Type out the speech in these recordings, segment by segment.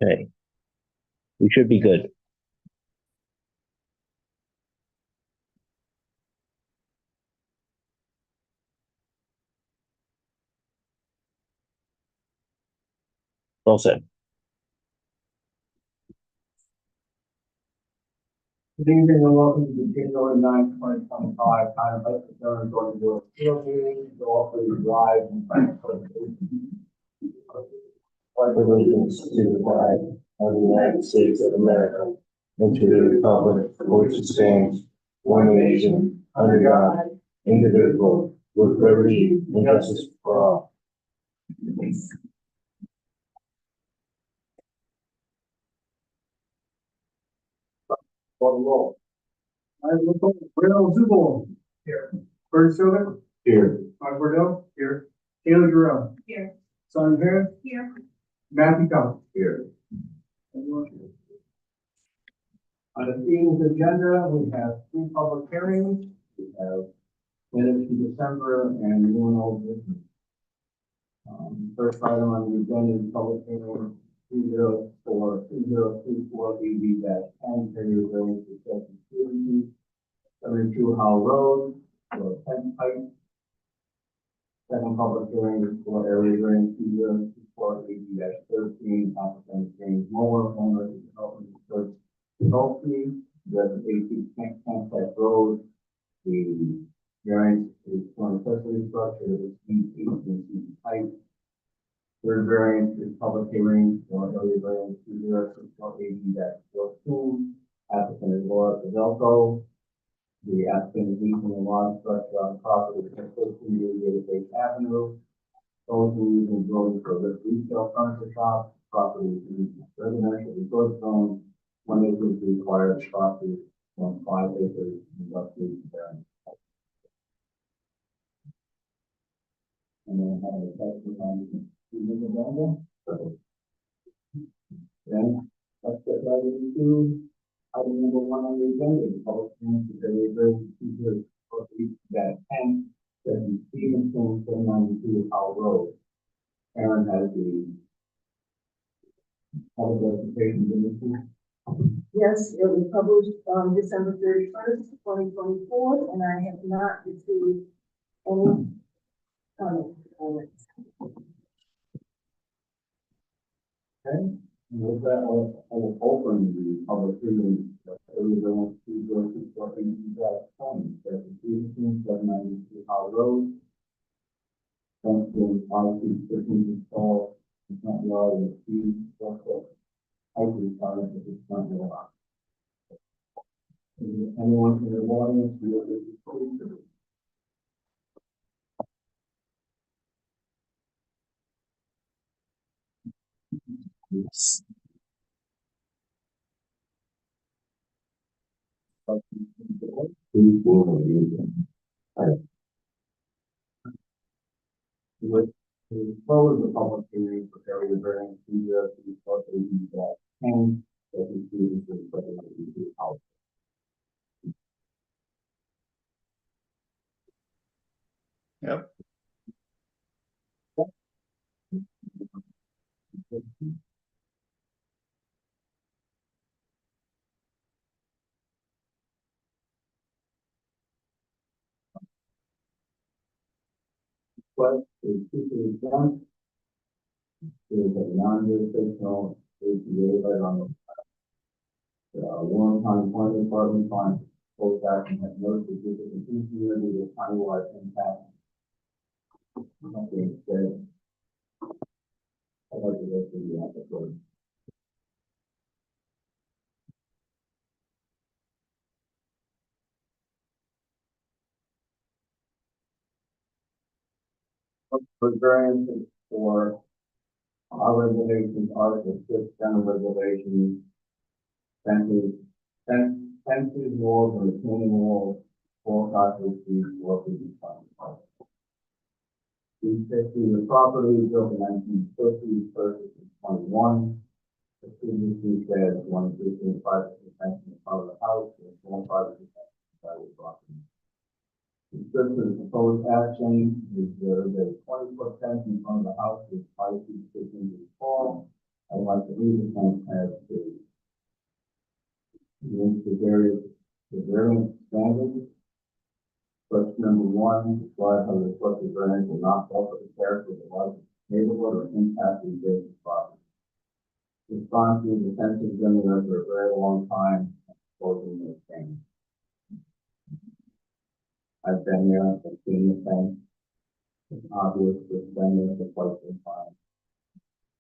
Okay, we should be good. Well said. Good evening and welcome to the January 9th, 2025 Town of Hudson Zoning Board of Appeals meeting. So hopefully you live and Frankfurt. Allegiance to the flag of the United States of America and to the republic for which it stands, one nation, under God, indivisible, with liberty and justice for all. For the roll. I look over Reynolds Zubel. Here. Bert Silver. Here. Mark Bordeaux. Here. Taylor Jarrell. Here. Simon Harris. Here. Matthew Collins. Here. On the evening's agenda, we have 3 public hearings. We have minutes from December and new and old business. First item on the agenda is public hearing 2024 BB-10 period variance to section 72 Howell Road for 10 pipe. Second public hearing is for area variance 2024 BB-13 applicant James Moore, owner of the development church. Tulsi, the 18 Campsite Road. The variance is for an accessory structure that exceeds 18 feet height. Third variance is public hearing for area variance 2024 applicant is Laura Pazelko. The applicant is leasing a large structure on property at 15 Base Avenue. Also using building for the retail furniture shop. Property is residential resort zone. 1 acre is required property on 5 acres industrial variance. And then have a second on then let's get right into item number 1 on the agenda, the public hearing for that 10 that Stevenson 792 Howell Road. Aaron has the public education ministry. Yes, it was published on December 31st, 2024, and I have not received any comments on it. Okay, and with that, I will open the public hearing. Everyone, please go to that point. That's Stevenson 792 Howell Road. Thanks to policy 15 install the front yard and the structural height requirements of this front yard. Anyone in the audience who would like to speak to this? Yes. With the close the public hearing for area variance that 10 that is previously presented to house. Yep. But is two done. There's a non-jurisdictional APA right on the Warren County Planning Department finds both action has no significant community with countywide impact. That being said, I'd like to go through the application. For variances for our regulations, Article 6, general regulations, fences, walls, and retaining walls, all classes fees, will be defined. The property is built in 1950, purchased in 21. The previously said 1.5% in front of the house and 25% private property. Consistent with proposed action is there is a 20-foot fence in front of the house with 5 feet 6 inches tall. I would like to leave the fence as is. The variance standards. Question number 1, describe how the requested variance will not alter the character of the life neighborhood or impact the adjacent property. Response is the fence has been there for a very long time, closing the change. I've been there, I've seen the fence. It's obvious it's been there for quite some time.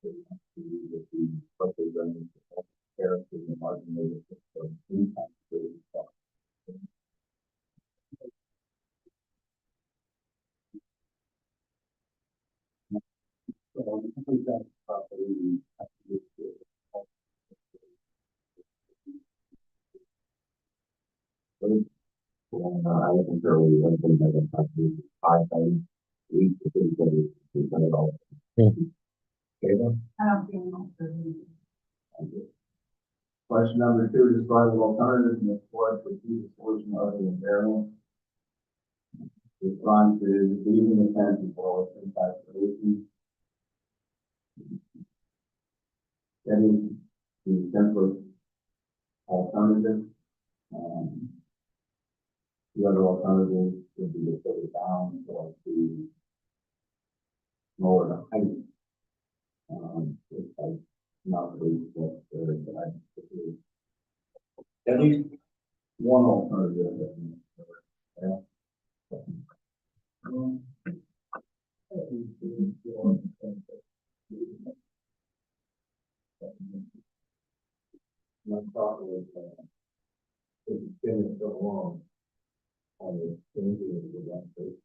The requested variance will alter the character of the life neighborhood or impact the adjacent property. So, complete that property, we have to do it. I wasn't sure we were going to make a property 5 times. We could it all. Okay, then? I don't think I'm Thank you. Question number 2, describe the alternatives in the flood for the solution other than variance. Response is leaving the fence as well as impact solution. That is the simplest alternative. The other alternative would be to put it down or to lower the height. It's like not really what but I think at least one alternative. Yeah. My thought was it's been so long on the changing of the landscape.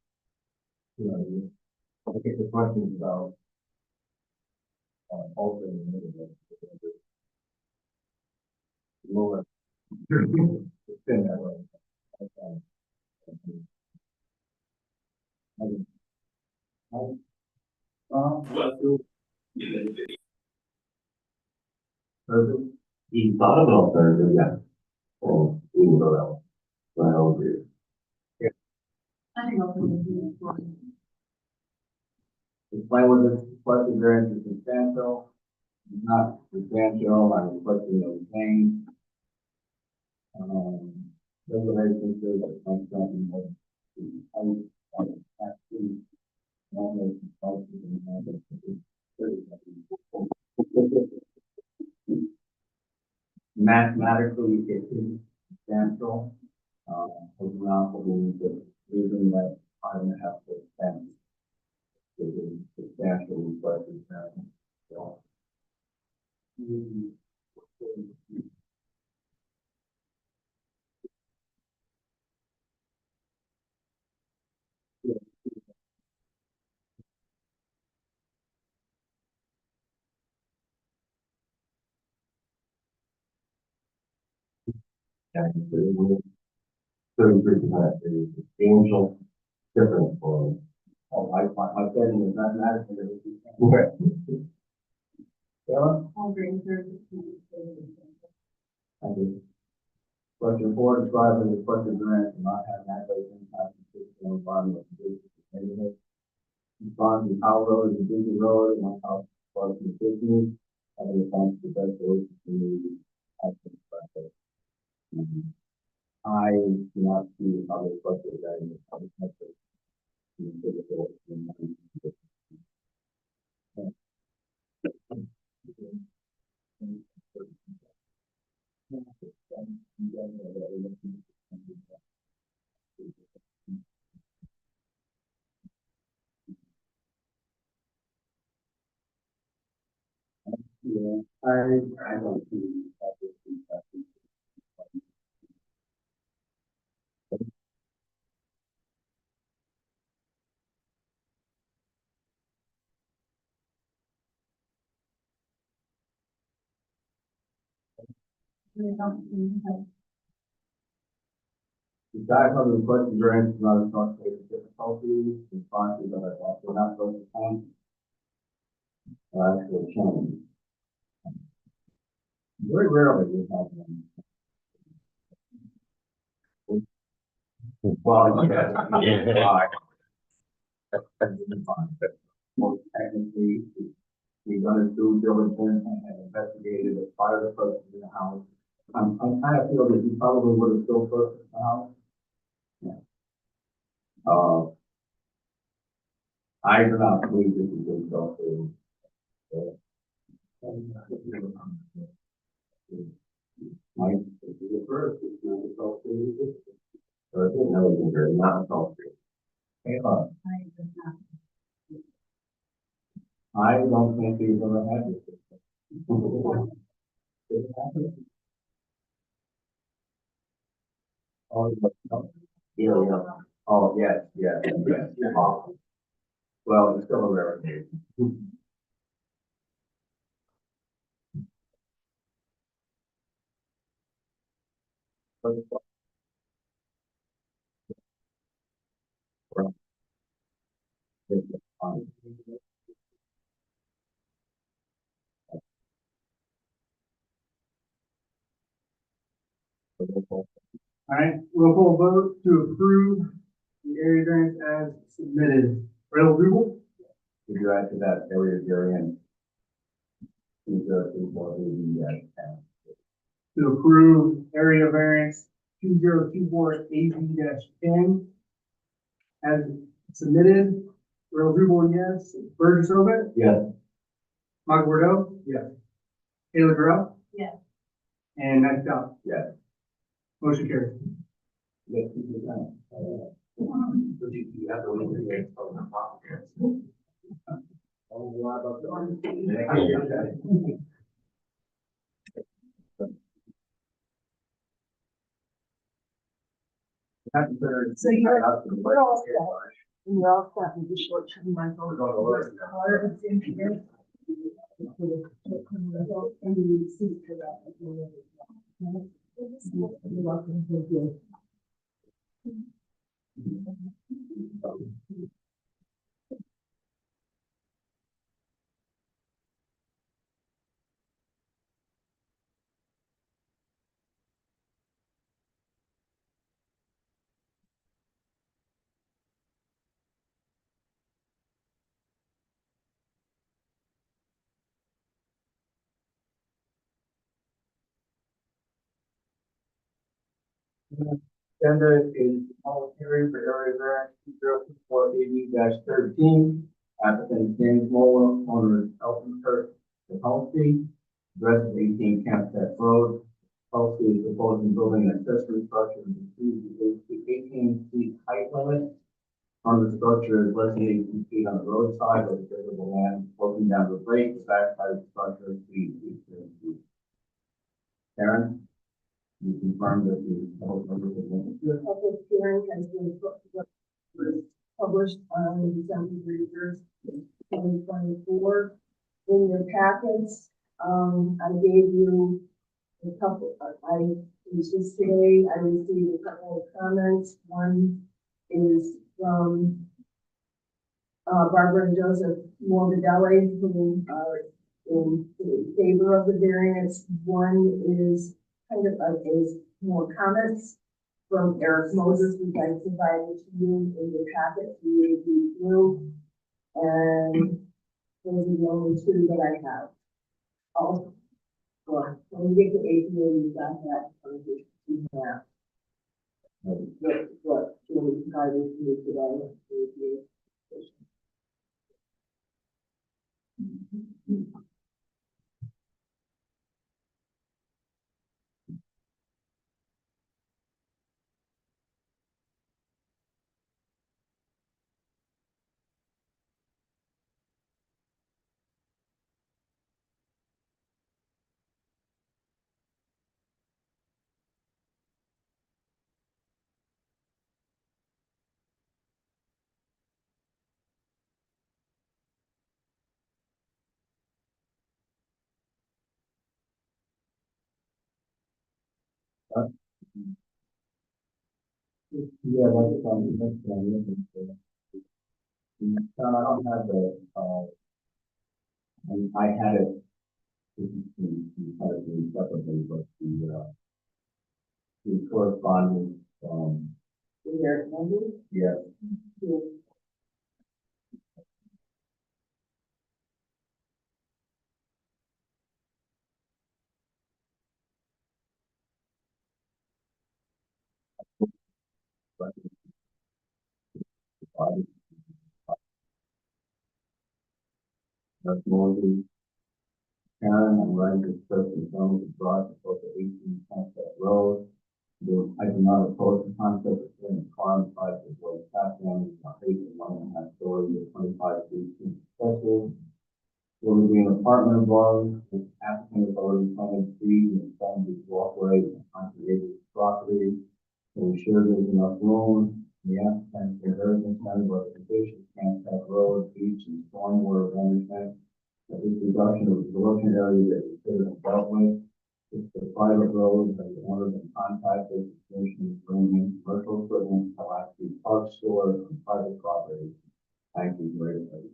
You know, I think the question is about altering the neighborhood. Lower. It's been that way. He thought of an alternative, yeah. So we will go that way. So I don't agree. I think I'll put it in for you. Explain what this requested variance is substantial, not substantial, I'm requesting a change. Regulations say that I'm something that the height of the taxi, not making policies and mandates. Mathematically, it is substantial. For example, the reason that 5.5-foot fence is substantial requested variance. So, and the 33% is substantial difference for. Oh, I said it was mathematically. Okay. Sarah? 130. Thank you. Question 4, describe the requested variance and not have an adverse impact on physical environmental conditions in the neighborhood. Response is how road is a busy road and my house is close to the business. Having a fence to best solution to the access traffic. I do not see how the requested variance is how the method in physical environmental conditions. Yeah, I don't see that this is the guide for the requested variance is not a strong case of difficulty. Responses are also not supposed to change. Or actually change. Very rarely we have them. Well, yeah. Most technically, we've done a due diligence and have investigated the fire the person in the house. I kind of feel that you probably would have still purchased the house. Yeah. I do not believe this is a self thing. Mike, this is the first, it's not a self thing. Or it's another thing, not a self thing. Hey, I don't think he's gonna have this. Oh, yeah, yeah. Oh, yes, yes, yes. Well, it's still a rarity. All right, roll call vote to approve the area variance as submitted. Randall Rubel, Would you add to that area variance? The to approve area variance 2024 AZ-10 as submitted. Randall Rubel, yes. Burgess Ovitt, yes. Michael Bordeaux, yes. Taylor Grow, Yes. and Matt Scott. Yes. Motion carries. Yes, you can. You have to wait for the public. So you're all set, and you're all set with the short-term rental. Part of it's in here. For the short-term rental, and you receive for that. You're welcome, thank you. Agenda is public hearing for area variance 2024 AD-13. Applicant James Moore, owner of Elton Kirk, the Policy, address is 18 Campsite Road. Policy is proposing building an accessory structure to exceed the 18 feet height limit. On the structure is less than 18 feet on the roadside or the visible land, sloping down the lake, the backside of the structure is 3 feet. Karen? You confirm that the Your public hearing has been published on December 31st, 2024. In your packets, I gave you a couple, it was just today, I received a couple of comments. One is from Barbara and Joseph Morbidelli, who are in favor of the variance. One is kind of is more comments from Eric Moses, which I provided to you in your packet to read through. And those are the only two that I have. Oh, well, when we get to APA, you got that. Yeah. What Julie provided to you today. Yeah, that's I don't have the, I had it, separately, but the correspondence, Eric Lundy, Yes. That's Moses. Karen, I'm writing to certain zones abroad for the 18 Sunset Road. I do not oppose the concept of putting a car inside the board's bathroom, a height of 1.5 stories with 25 feet accessible. Will be an apartment above, the applicant has already planted trees and some of his walkway and conservated property. So we sure there's enough room. The applicant is very concerned about the conditions, Sunset Road, beach and stormwater management. That this reduction of the pollution area that is considered dealt with. It's the private road that the owner been contacted, the commission is bringing commercial equipment to actually park stores on private property. Thank you very much.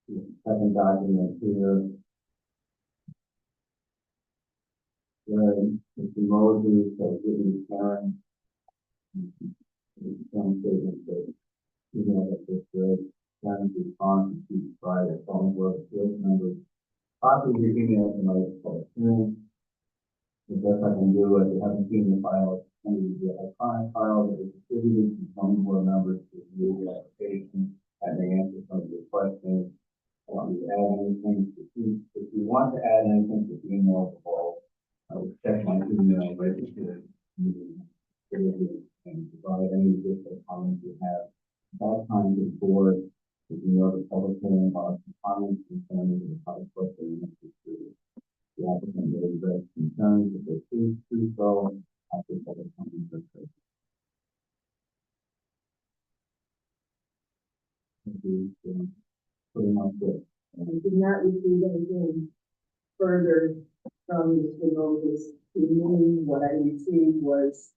The second document here. Where Mr. Moses has written to Karen. Some statement that, you know, that this Karen's response to Friday, phone where the field members. Possibly your email tonight for hearing. The best I can do, if you haven't seen the file, send you the electronic file that is distributed to some board members to review the application and they answer some of your questions. I want you to add anything. If you want to add anything to the email below, I will check my email right before the meeting and provide any additional comments you have. That time to the board, if you know the public hearing about the comments concerning the public question, the applicant will address concerns if they choose to do so after public comments are taken. Pretty much it. and I did not receive anything further from Mr. Moses. To me, what I received was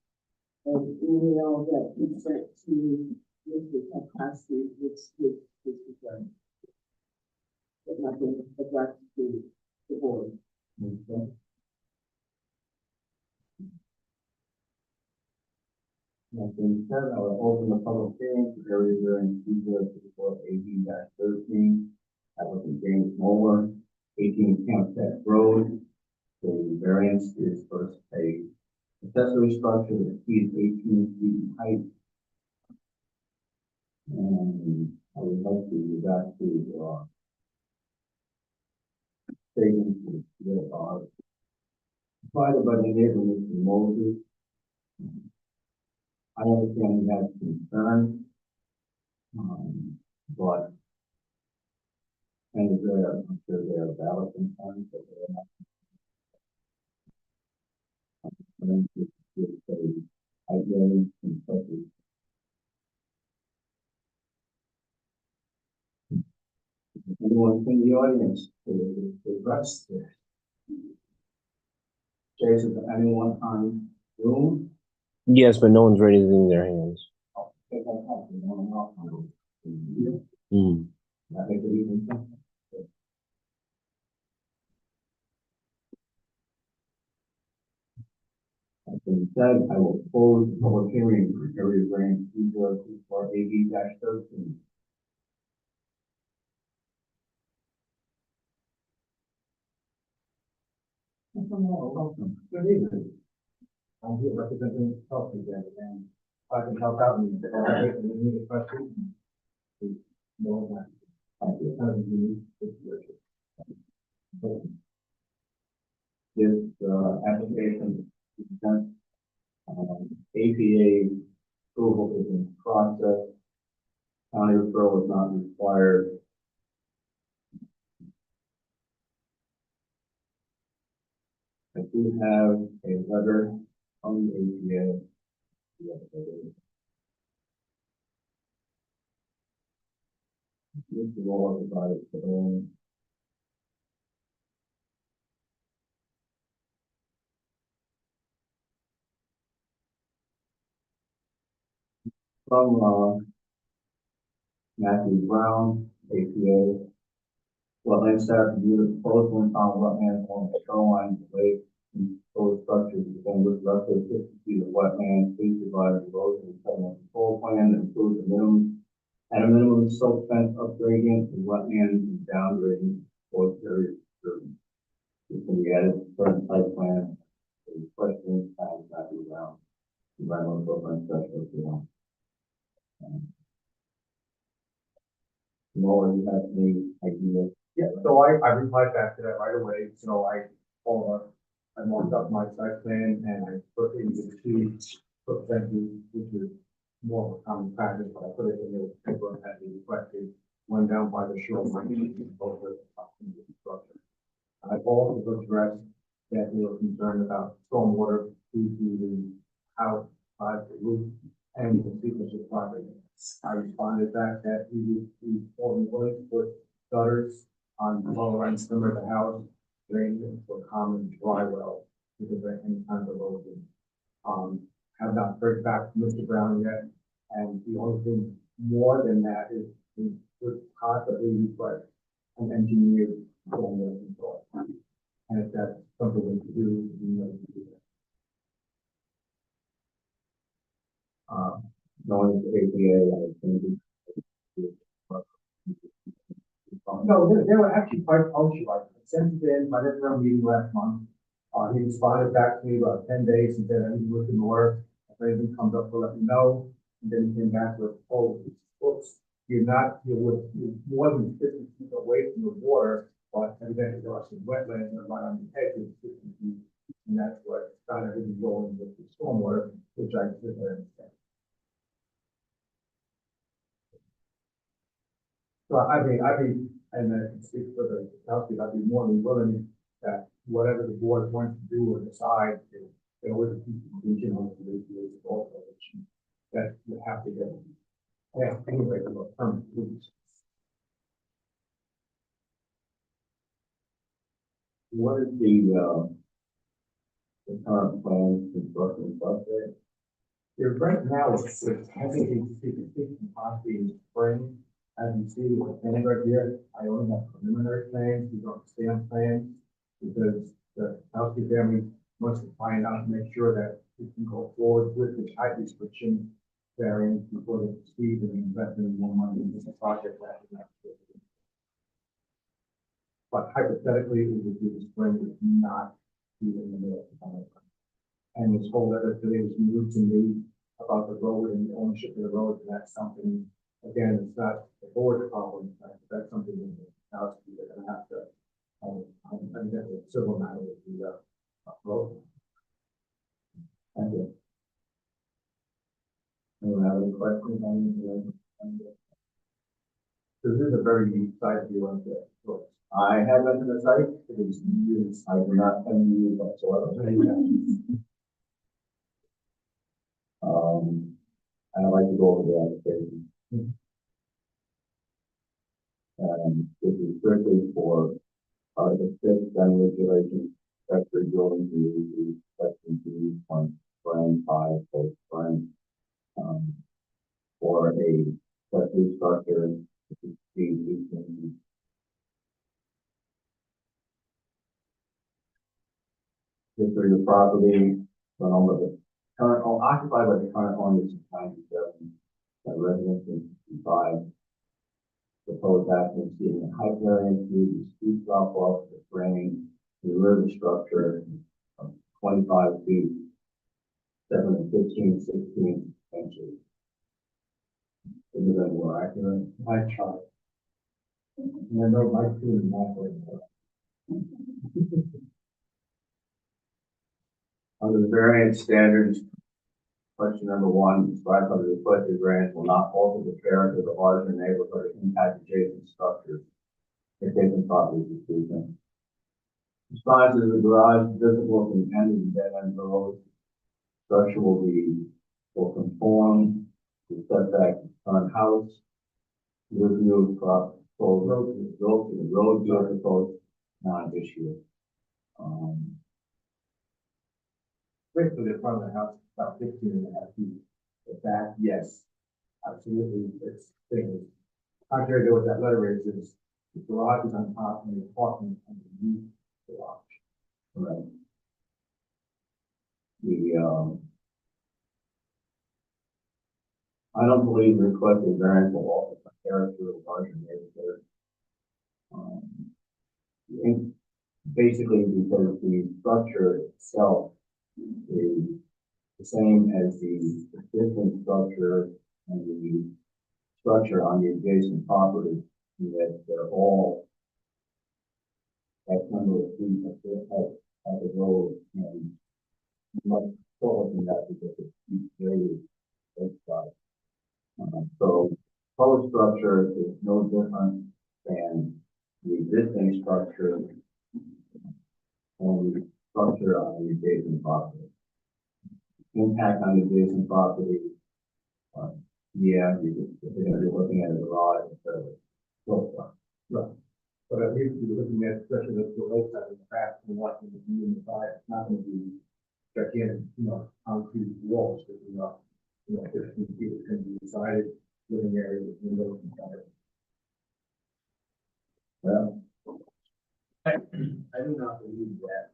an email that he sent to Mr. Takashi, which was done. But nothing addressed to the board. Okay. That being said, I will open the public hearing for area during 2024 AD-13. Applicant James Moore, 18 Campsite Road. The variance is for a accessory structure that exceeds 18 feet in height. And I would like to go back to statements that are provided by the neighbor, Mr. Moses. I understand he has concerns, but and I'm sure they are valid concerns, but they are not. Ideally, anyone in the audience to address this? Jason, anyone on Zoom? Yes, but no one's raising their hands. Oh, okay, fantastic. Anyone else on Zoom? Mm. That makes it even simpler. That being said, I will close the public hearing for area variance 2024 AD-13. Welcome. Good evening. I'm here representing Health again, and if I can help out in any questions. Please, no one. Thank you. This application is done. APA approval is in process. County referral is not required. I do have a letter from the APA. This is all about it today. From Matthew Brown, APA. Wetland staff reviewed the proposal and found wetlands along the shoreline of the lake Those structures within with roughly 50 feet of wetlands, please provide a road and sediment control plan that includes a minimum silt fence upgrading and wetlands and downgrading for areas disturbance. This can be added to certain site plan. The question times not be around. Environmental program special, you know. Laura, you have any idea? Yeah, so I replied back to that right away, so I marked up my site plan and I put in the two foot fences, which is more of a common practice, but I put it in the paper and had the requested one down by the shoreline, and both of the structure. I also addressed that they were concerned about stormwater due to the house, the roof, and the steepness of property. I responded back that we willing to put gutters on the lower and slimmer of the house, drain into a common dry well, because of any kind of erosion. Have not heard back from Mr. Brown yet, and the only thing more than that is we would possibly request an engineered stormwater control. And if that's something we can do, we know to do that. Knowing the APA, I think. No, they were actually quite punctual. I sent it in, I didn't have a meeting last month. He responded back to me about 10 days and said, everything was in order. If anything comes up, we'll let me know. And then he came back with, oh, books. You're more than 50 feet away from the water, but evidently there are some wetlands that are right on the edge of 50 feet. And that's what started everything going with the stormwater, which I understand. So I'd be, and I can speak for the council, I'd be more than willing that whatever the board wants to do or decide, they always keep the regional solutions also, that you have to get. Yeah, anyway, the permit, please. What is the current plan construction project? Right now, it's heavy, possibly in spring. As you see with the plan right here, I only have preliminary plans, you don't stamp plans, because the housekeeping family wants to find out and make sure that we can go forward with the height restriction variance before they proceed and invest in more money in this project. But hypothetically, it would be the spring, would not be in the middle of the summer. And this whole letter today was moved to me about the road and the ownership of the road, and that's something, again, it's not the board's problem, that's something that the house, they're gonna have to, I think that's a civil matter with the, road. Thank you. Anyone have any questions on this? This is a very unique site view of the road. I have been to the site, it is years, I do not have any whatsoever. I'd like to go over the application. This is strictly for Article 6, gun regulations, accessory building community, section 2.5, post frame, for a accessory structure, which is C18. History of the property, current occupied by the current owner since 97, residence in 65. Proposed action seeking a height variance due to steep drop off the frame, the rear of the structure of 25 feet, 7 and 15, 16 inches. Is that more accurate? I tried. And I know my two and half way. Under the variance standards, question number 1, describe how the requested variance will not alter the character of the larger neighborhood or impact adjacent structures. Adjacent properties, excuse me. Response is the garage visible from the end of the dead end road. Structure will conform to setback of the current house. Review of the road view proposed non-issue. Basically, the front of the house is about 15 and a half feet. The back, yes, absolutely, it's things. Contrary to what that letter is the garage is on top and the apartment underneath the garage. Right. I don't believe the requested variance will alter the character of larger neighborhood. Um, and basically because the structure itself is the same as the existing structure and the structure on the adjacent property, and that they're all X number of feet at the road and much taller than that because it's very lakeside. So color structure is no different than the existing structure and the structure on the adjacent property. Impact on the adjacent property, yeah, if you're gonna be looking at a garage instead of a storefront. Right. But at least you're looking at, especially with the lakeside in the past, and watching the view in the side, it's not gonna be gigantic, concrete walls, but, 15 feet is gonna be decided, living area with windows and gutters. Well, I do not believe that.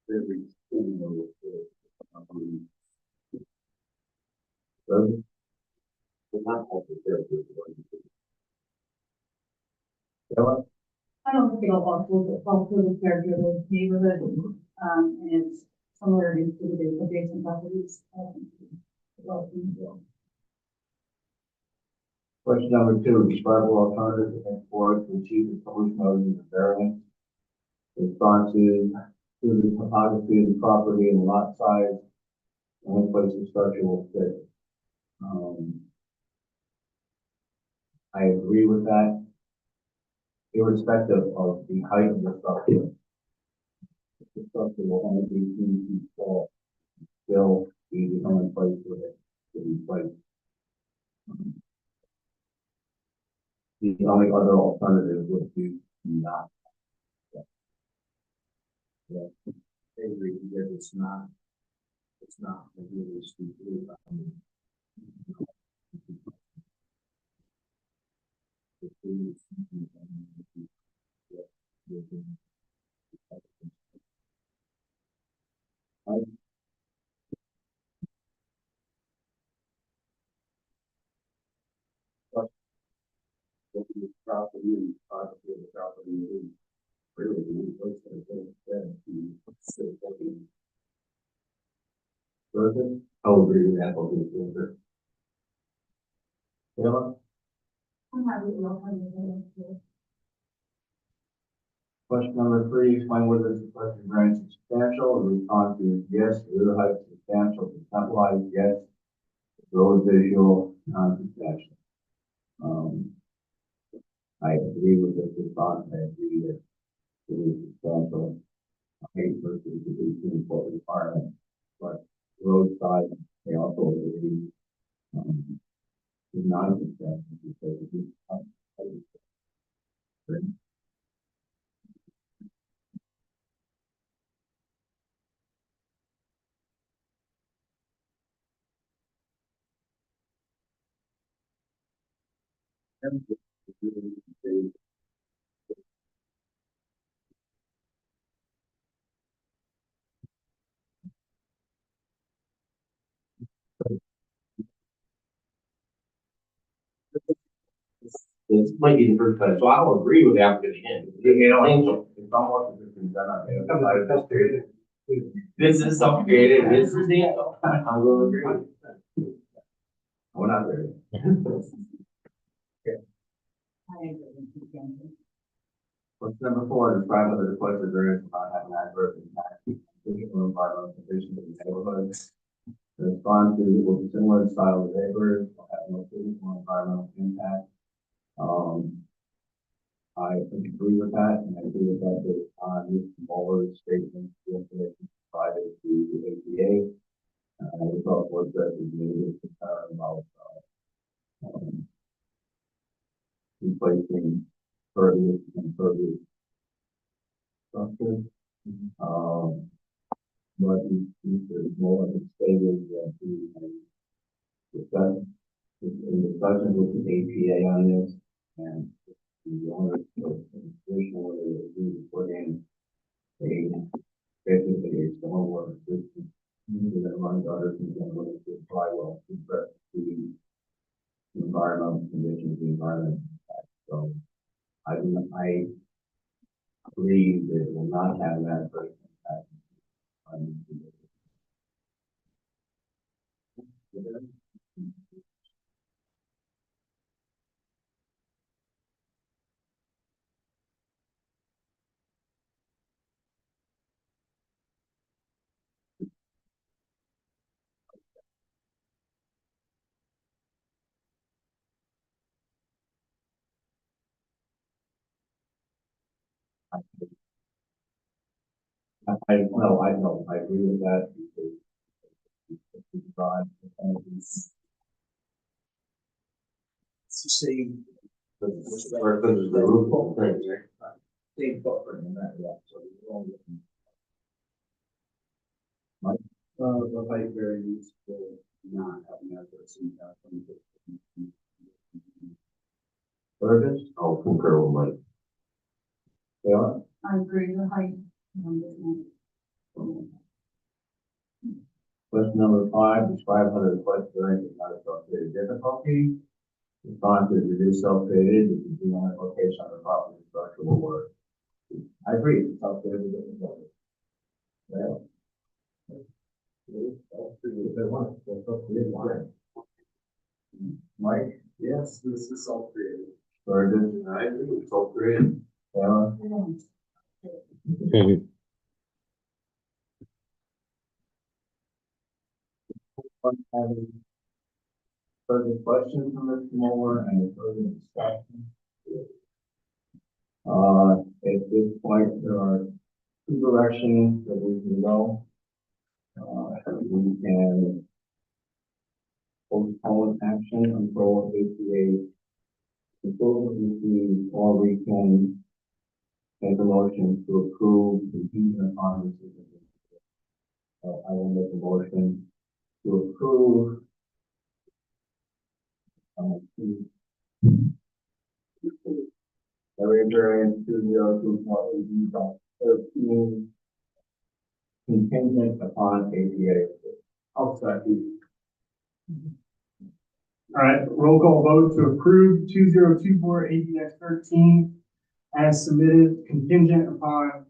every school so, we're not all prepared for it. Stella? I don't think it'll alter the character of the neighborhood, and its similarities to the adjacent properties. Question number 2, describable alternatives and for to achieve the solution of the variance. Responses to the topography of the property and lot size, and place the structure will fit. I agree with that, irrespective of the height of the structure. The structure will only be 2 feet tall, still be the only place for it to be placed. The only other alternative would be not. Yeah, I agree, because it's not a really steep roof. Property and property of the property is really the only place that it's Further, I'll agree with that. I'll be further. Taylor? I'm happy with all. Question number 3, explain whether this requested variance is substantial. The response is yes, the rear height is substantial, conceptualized, yes. Road visual, non-substantial. I agree with this response. I agree that it is substantial. Height versus the 18-foot requirement, but road size, they also agree, is non-substantial because it is This might be the first time, so I'll agree with the applicant again. it's almost as if it's done on This is something creative, this is the, I will agree. We're not there. Question number 4, describe whether the requested variance will not have an adverse impact on physical and environmental conditions in the neighborhood. The response is it will be similar in style to neighbors, will have no physical and environmental impact. I agree with that, and I agree with that based on Mr. Muller's statement, the information provided to the APA. was also addressed in the concern about, um, replacing pervious and pervious structures. But he said more of the stated that he had discussed, in discussion with the APA on this, and the owner of the position where they agreed to put in a, basically a stormwater system, that among others, and then when it's dry well, to address the environmental conditions, the environment. So I believe that it will not have that great impact on the I know, I agree with that because it's broad, and it's the same. The roof footprint, same footprint in that, yeah, so we're all looking. The height variance will not have an adverse impact on the. Burgess? I'll concur with Mike. Yeah. I agree, the height. Question number 5, describe how the request variance is not associated difficulty. Response is reduced self-created, it can be on a location on the property structural work. I agree, self-created difficulty. Yeah. Mike? Yes, this is self-created. Burgess? I agree, self-created. Sarah? Having further questions from Mr. Moore and further discussion? At this point, there are 2 directions that we can go. We can postpone action until APA approval is received, or we can make a motion to approve the contingent upon decision. I will make a motion to approve area variance 2024 contingent upon APA. I'll second. All right, roll call vote to approve 2024 ADX 13 as submitted contingent upon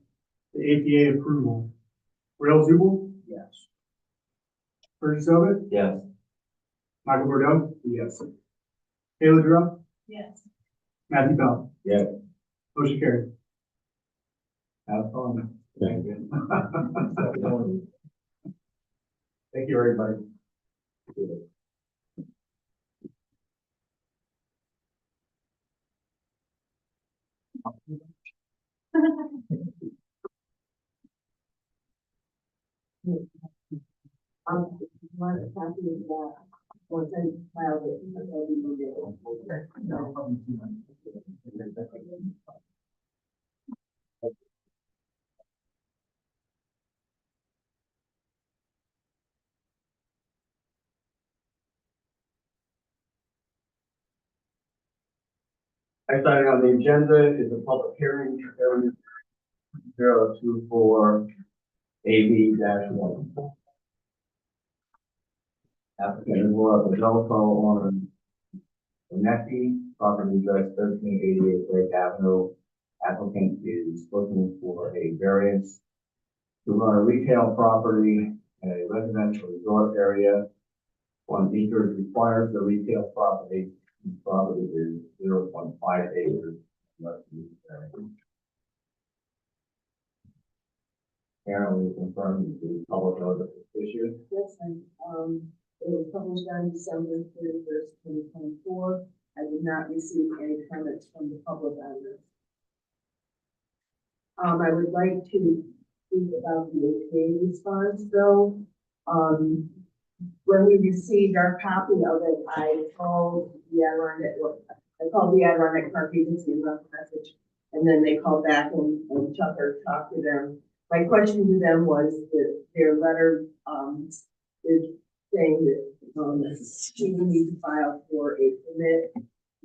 the APA approval. Rail Zubel, Yes. Burgess Ovitt, Yes. Michael Bordeaux. Yes. Kayla Drum, Yes. Matthew Bell. Yes. Motion carried. Have fun. Thank you. Thank you, everybody. One copy of that, once I filed it, I'll be moving Next item on the agenda is a public hearing for area 024 AB-1. Applicant is Laura Pajelko on Onecki, property address 1388 Lake Avenue. Applicant is looking for a variance to run a retail property in a residential resort area. 1 acre requires the retail property. The property is 0.5 acres. Apparently confirmed the public notice issue. Yes, and, it was published on December 31st, 2024. I did not receive any comments from the public on this. I would like to speak about the APA response though. when we received our copy of it, I called the Adirondack Park Agency and left a message. And then they called back and Tucker talked to them. My question to them was that their letter, is saying that, we need to file for a permit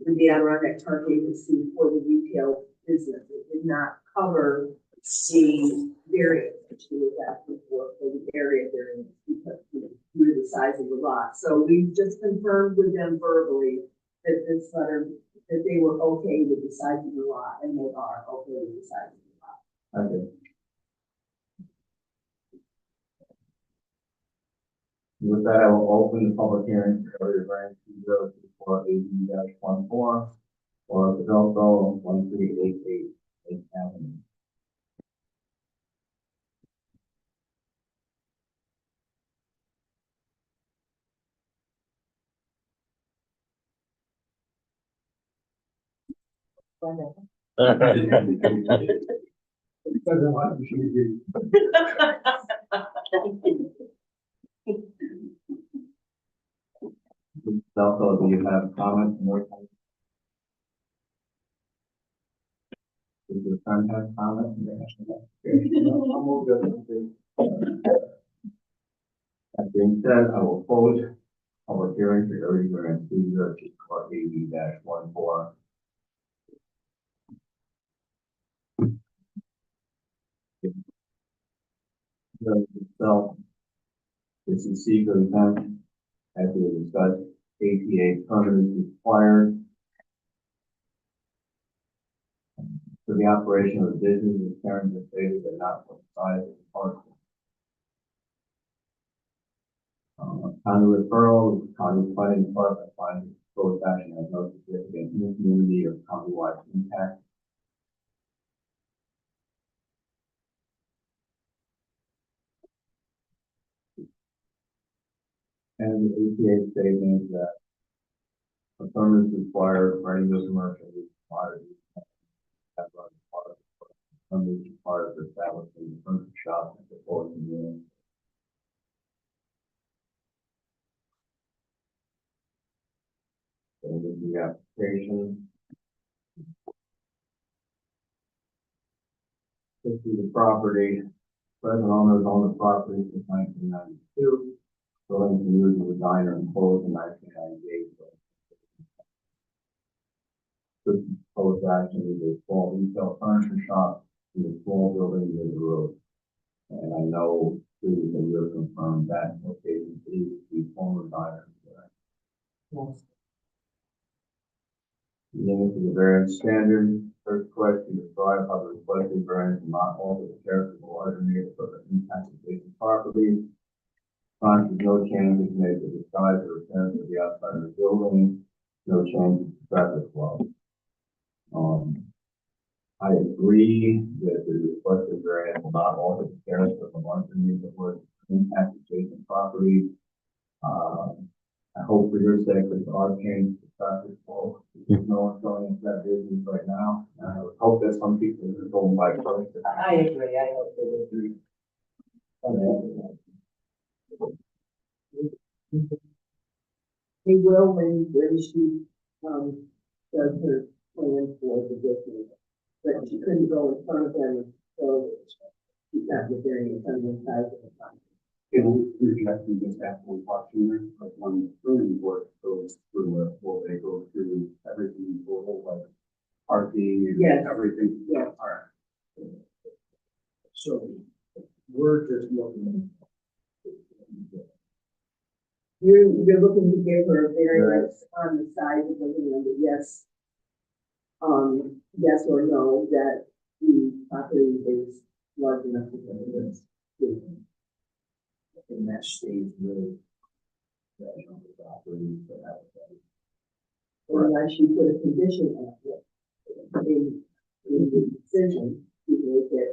with the Adirondack Park Agency for the retail business. It did not cover the variance that she was asking for the area variance because, due to the size of the lot. So we just confirmed with them verbally that this letter, that they were okay with the size of the lot, and they are okay with the size of the lot. Okay. With that, I will open the public hearing for area variance 2024-AD-14 for Development 1388 Lake Avenue. Delco, do you have comments? More comments? Does your friend have comments? That being said, I will close public hearing for area variance 2024-AD-14. Itself, this is secret event, as we discussed, APA permit is required for the operation of the business in terms of stated but not for the size of the parcel. County referral, the county planning department finds proposed action has no significant community or countywide impact. And the APA statement that a permit is required for any new commercial use required. Permit is required for establishing a furniture shop and supporting unit. And the application. This is the property. Present owners own the property since 1992. Building to use as a diner and closed in 1998. This proposed action is a small retail furniture shop in a small building near the road. And I know previously you have confirmed that location is the former diner. Yes. Limit to the variance standard. First question, describe how the requested variance will not alter the character of the larger neighborhood impact adjacent properties. There's no changes made to the size or appearance of the outside of the building. No changes to traffic flow. I agree that the requested variance will not alter the character of the larger neighborhood impact adjacent properties. I hope for your sake that there are changes to traffic flow. There's no one going into that business right now. And I would hope that some people are going by first. I agree, I hope they will agree. They will when she, does her plan for the business, but she couldn't go in front of them, so she's not the variance on the size of the property. It will reject you just after we talk to you, like when the pruning board goes through it, will they go through everything, like parking and Yes. everything? Yes. All right. So we're just looking. You're looking to give her a variance on the size of the land, yes. Yes or no, that the property is large enough to cover this. And that stays really. Property, so that Unless you put a condition on it in the decision, you make it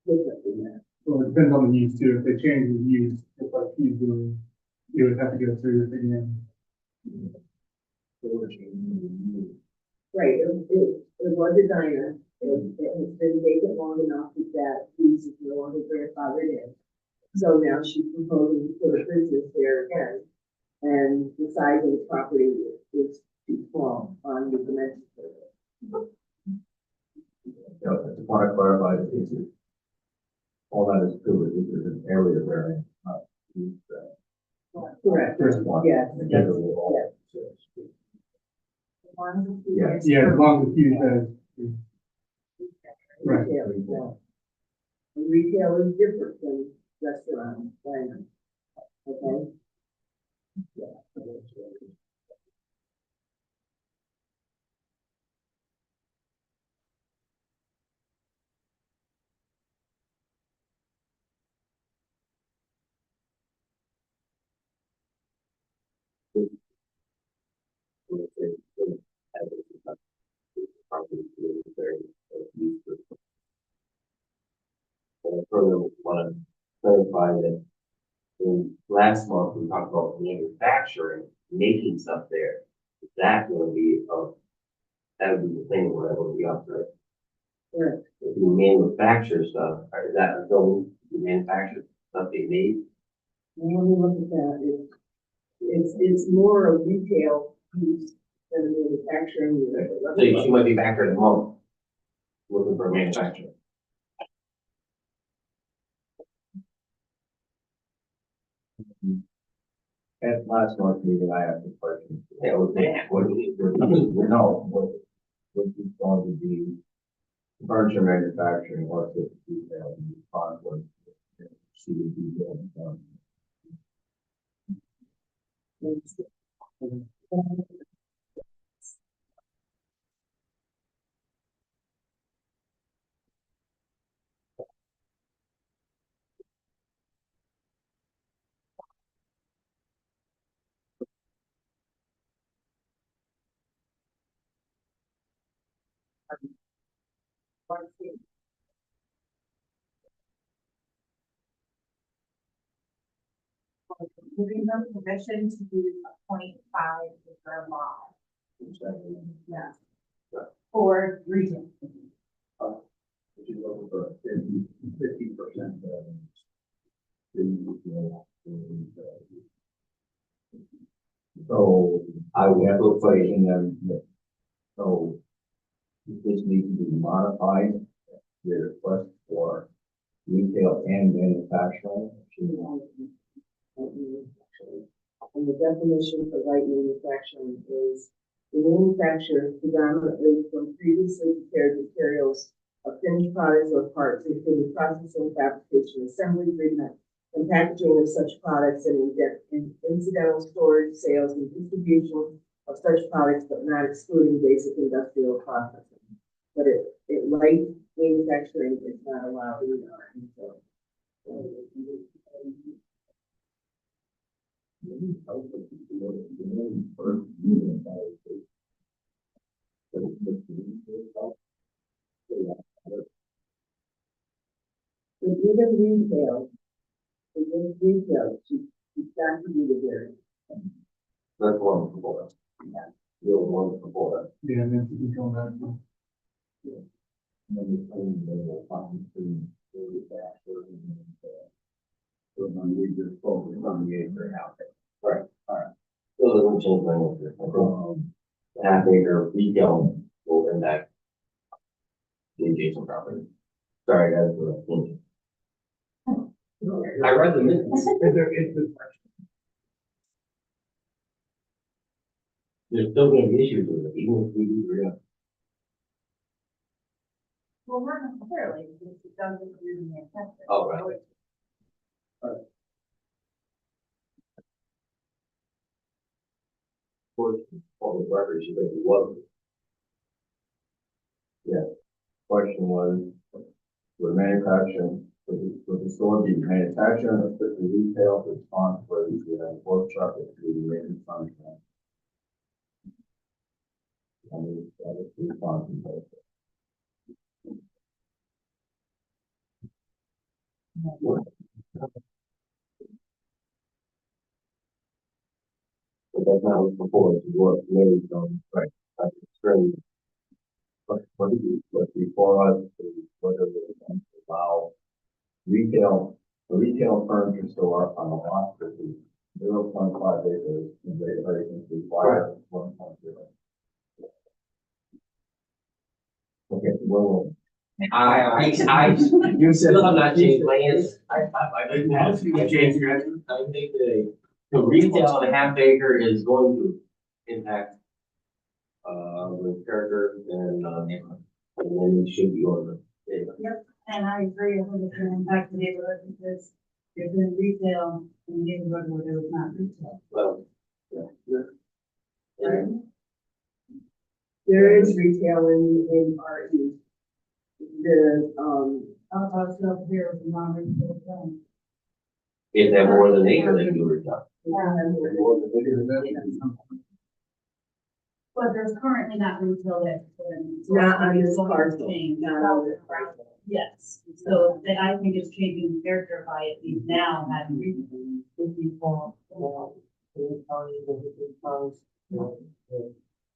different than that. Well, it depends on the use too. If they change the use, just like he's doing, you would have to go through this again. Right, it was a diner, it has been vacant long enough that use is no longer grandfathered in. So now she's proposing to put a business there again, and the size of the property is too small on the dimension survey. Yeah, I just want to clarify that this is, all that is true, this is an area variance, not use variance. Correct. First one. Yes. Together with all. Yes. Yeah, as long as you said. Right. Retail, yeah. And retail is different than restaurant, dining. Okay? And I further want to clarify that in last month, we talked about manufacturing, making stuff there. Is that going to be, that would be the thing where that would be up, right? Correct. If you manufacture stuff, or is that a zone, you manufacture stuff they made? When we look at that, it's more a retail use than a manufacturing use. So you might be back here in a month, looking for a manufacturer. At last month's meeting, I asked a question. Yeah, what do you, You know, what is going to be furniture manufacturing, what's it detail, and conflict, see the detail. Giving them permission to use a 0.5 acre lot. Yeah. For retail. If you look for 50%. So I would have to question them, so this needs to be modified, the request for retail and manufacturing. And the definition for light manufacturing is the manufacture predominantly from previously prepared materials of finished products or parts, including processing, fabrication, assembly, treatment, and packaging of such products and incidental storage, sales, and distribution of such products, but not excluding basic industrial processing. But light manufacturing is not allowed either. And so, but even retail, she's got to be the variance. That's one before. Yeah. The other one before that. Yeah, and then you can come back to. And then the thing that will find between manufacturing and, so when we just focus on the acre out there. Right, alright. Still doesn't change my answer. I think half acre retail will impact the adjacent property. Sorry guys for the thinking. I read the minutes. There's still gonna be issues with it, even if we do, we're gonna. Well, not necessarily, because it doesn't really make sense. Oh, right. For all the records, you think it was. Question was, would manufacturing, would the store be manufacturing or strictly retail responsibilities with a workshop that could be written contract? I mean, that is the responsibility. But that's not what's before, it's what Mary's on, right, that's extremely. What's before us is whether we can allow retail a retail furniture store on a lot that is 0.5 acres, and regulations require 1.0. Okay, well, You still have not changed my answer. I didn't ask you to change your answer. I think the retail on a half acre is going to impact, the character and, neighborhood. And then it should be on the table. Yep, and I agree, I think it's gonna impact the neighborhood because there's been retail in the neighborhood where there was not retail. Well, yeah. There is retail in RE. The, Outside stuff here is non-retail zone. If they have more than an acre, they can do retail. But there's currently not retail there. not on this parcel. Change. Not on this parcel. Yes, so that I think it's changing the character by it, we now have retail. If you want, the county,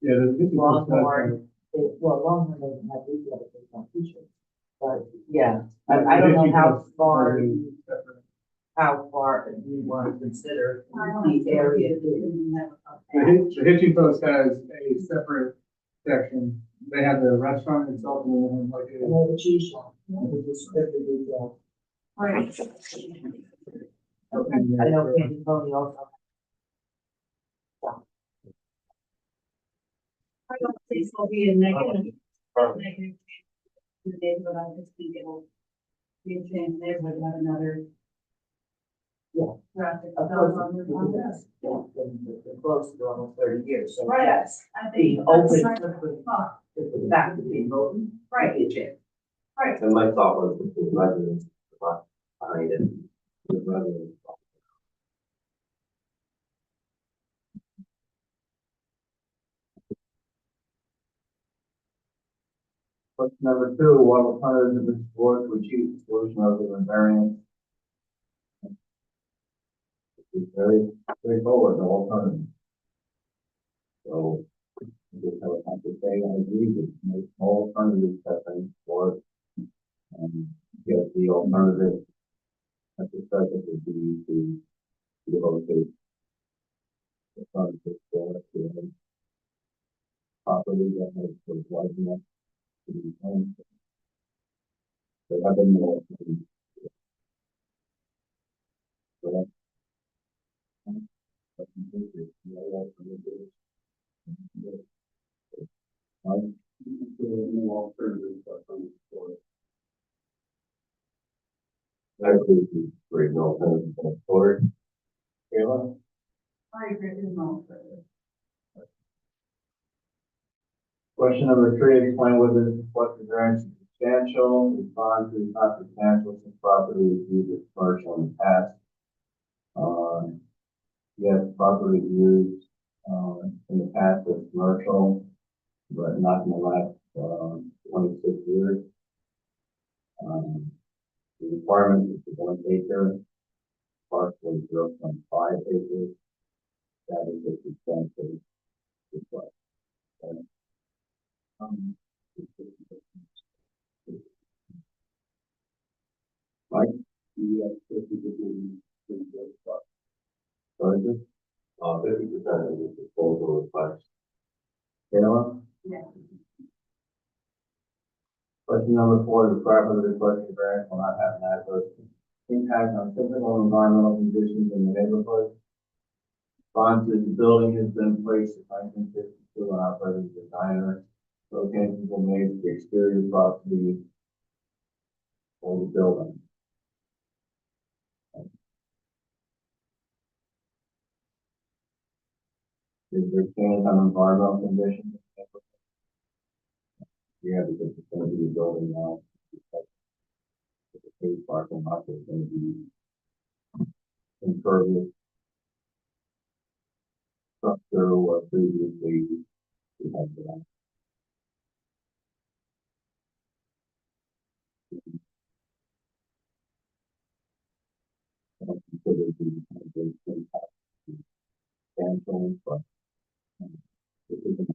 Yeah, the 50%. Longhorn, Longhorn doesn't have retail, but it's on t-shirts. But, yeah, I don't know how far you want to consider the area. The Hitching Post has a separate section. They have the restaurant itself and then like And they have a cheese shop, which is strictly retail. Right. I know Candy Pony also. I don't think it'll be a negative. Negative. The neighborhood, I just think it'll be a change, neighborhood, have another. Yeah. Traffic. Of course, they're close to almost 30 years, so. Right, Yes. I Being think. open that's to right. the fact of being open. Right. Be a change. Right. And my thought was the residents behind it. The residents. Question number two, what alternatives of this board would choose the solution other than variance? It's very straightforward, no alternative. So, I just have to say, I agree with most all alternatives have been explored. And yes, the alternative at the present would be to relocate the front of the store to a property that has sort of wide enough to be owned. There have been no alternatives. So that's completely, no alternatives. No alternatives are from the store. I agree with great no alternative going forward. Kayla? I agree with no further. Question number three, explain whether what the variance is substantial, respond to not substantial since property is used as commercial in the past. Yes, property is used, in the past as commercial, but not in the last, 26 years. The requirement is to 1 acre, parcel 0.5 acres. That is a substantial request. Mike, you have 50%. Sorry, 50% of the disposal request. Kayla? Yeah. Question number four, the property requested variance will not have an adverse impact on physical and environmental conditions in the neighborhood. Responses, the building has been placed in 1952 and operated as a diner. Locations were made to the exterior property of the building. Is there change on environmental conditions? Yeah, because it's gonna be a building now. The paid parking lot is gonna be impervious structure or previously we had that. I don't consider the impact substantial, but it is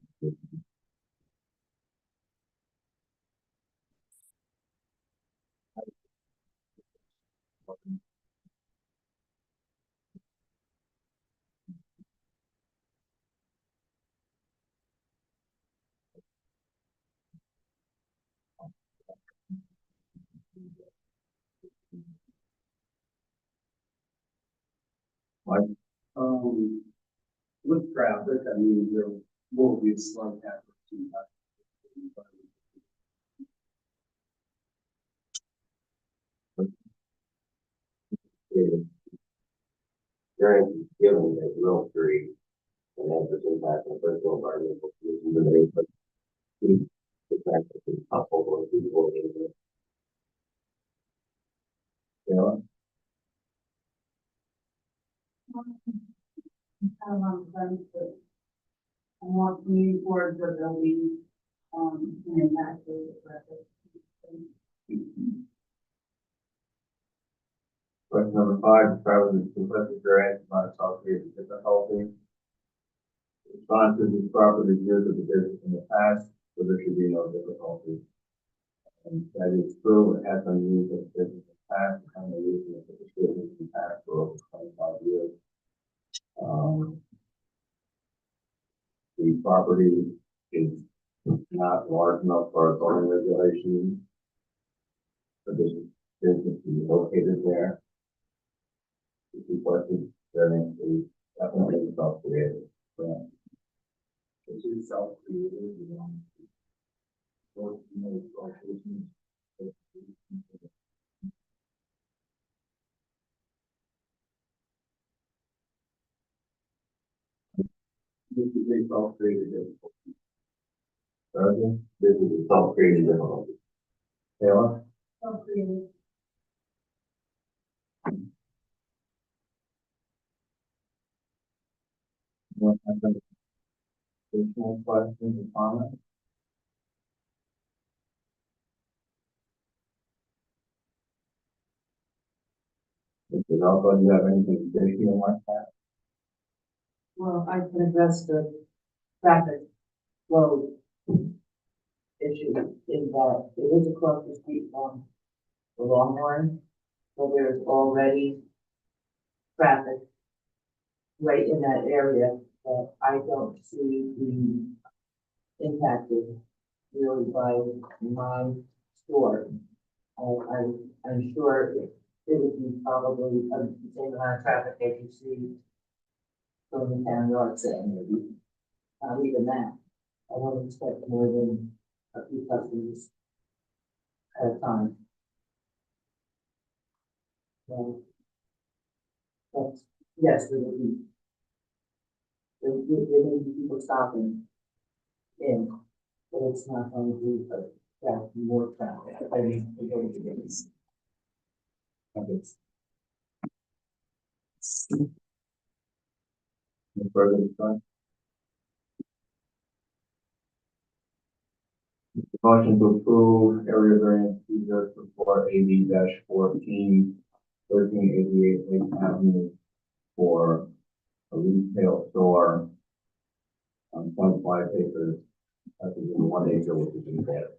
that means there will be a slight effort to. Variance is given that will create an adverse impact on personal environmental conditions and they put the fact that the couple or people in the. Yeah, Kind of on the fence, but I want to move towards the building, and impact the traffic. question number 5, travel is completed grant, not associated with difficulty. Response to these properties used of the business in the past, so there should be no difficulty. And that is true, it has been used as a business in the past, and they're using it as a business in the past for over 25 years. The property is not large enough for our zoning regulations. For this business to be located there. If you question, variance is definitely self-created. This is self-created. This is a self-created difficulty. Sergeant, This is a self-created difficulty. Taylor, So creative. you want to have any additional questions or comments? Mr. Alco, do you have anything additional like that? Well, I can address the traffic flow issue in that it is across the street from the Longhorn, so there's already traffic right in that area that I don't see being impacted really by my store. I'm sure it would be probably the same amount of traffic that you see from the town yard sale, maybe, not even that. I don't expect more than a few customers at a time. So, but yes, there may be people stopping in, but it's not going to attract more traffic. I mean, to go to the gates. Okay. Any further discussion? Motion to approve area variance T-0 for AD-14, 1388 Lake Avenue for a retail store on 0.5 acres, that is in 1 acre, which is in there.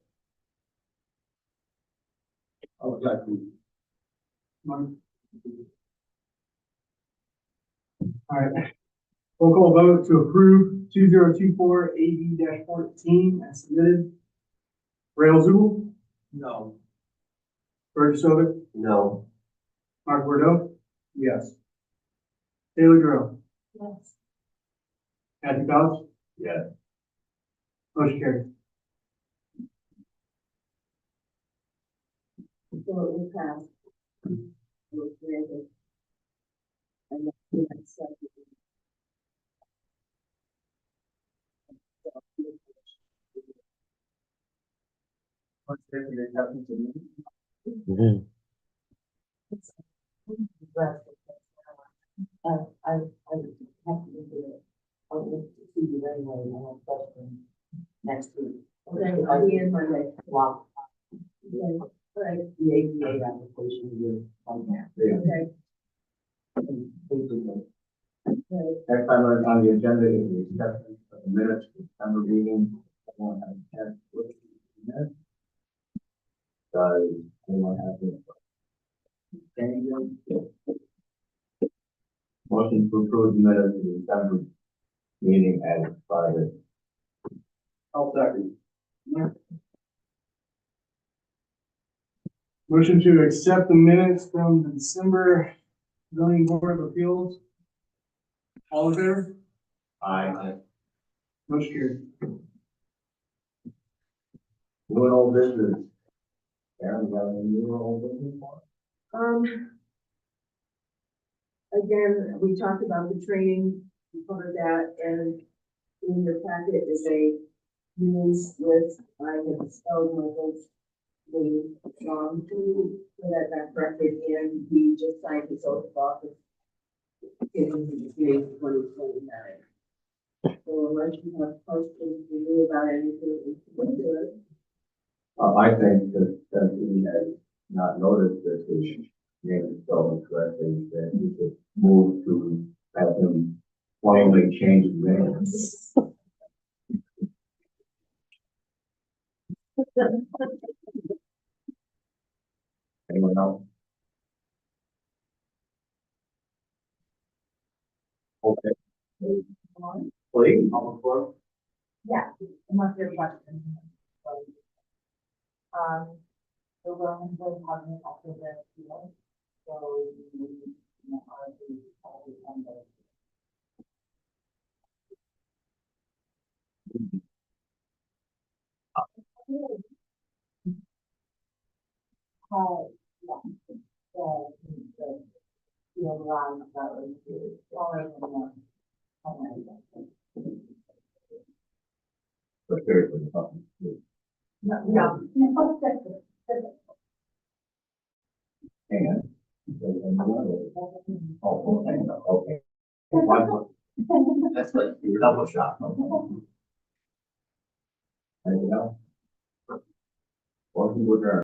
Oh, exactly. All right. Roll call vote to approve 2024 AD-14 as submitted. Rail Zul, No. Burgess Sovic, No. Mark Bordeaux, Yes. Taylor Drill, Yes. Kathy Dodds, Yes. motion carried. So it will pass. It was granted. And then we accepted. What's there for your happening to me? I have to do it. I'll look to see you anyway, I have a question next week. Okay, I'll be in Monday. Wow. Okay, all right, The ADA application is on there. okay, Basically, okay. Next time on the agenda is the acceptance of the minutes for December meeting. Everyone has a chance to look at the minutes. Does anyone have any? Motion to approve the minutes of the December meeting as Friday. I'll second. Motion to accept the minutes from the December zoning board of appeals. All in favor? Aye. Motion carried. Doing old business. Aaron, you got any new old business for us? Again, we talked about the training, we covered that, and in your packet is a news list. I have spelled my votes, the, so that got corrected, and we just signed his oath of office in May 2029. So unless you have questions to me about anything, we can do it. I think that since he has not noticed that his name is spelled incorrectly, that he could move to have him plainly change his name. Anyone else? Okay. Please, on the floor. Yeah, unless there's questions. The Roman was having after the field, so we, are the, on the. Yeah, the field line that was all in one. But seriously, something. No. And. Oh, okay. One. That's like your double shot. Anything else? Welcome to adjourn.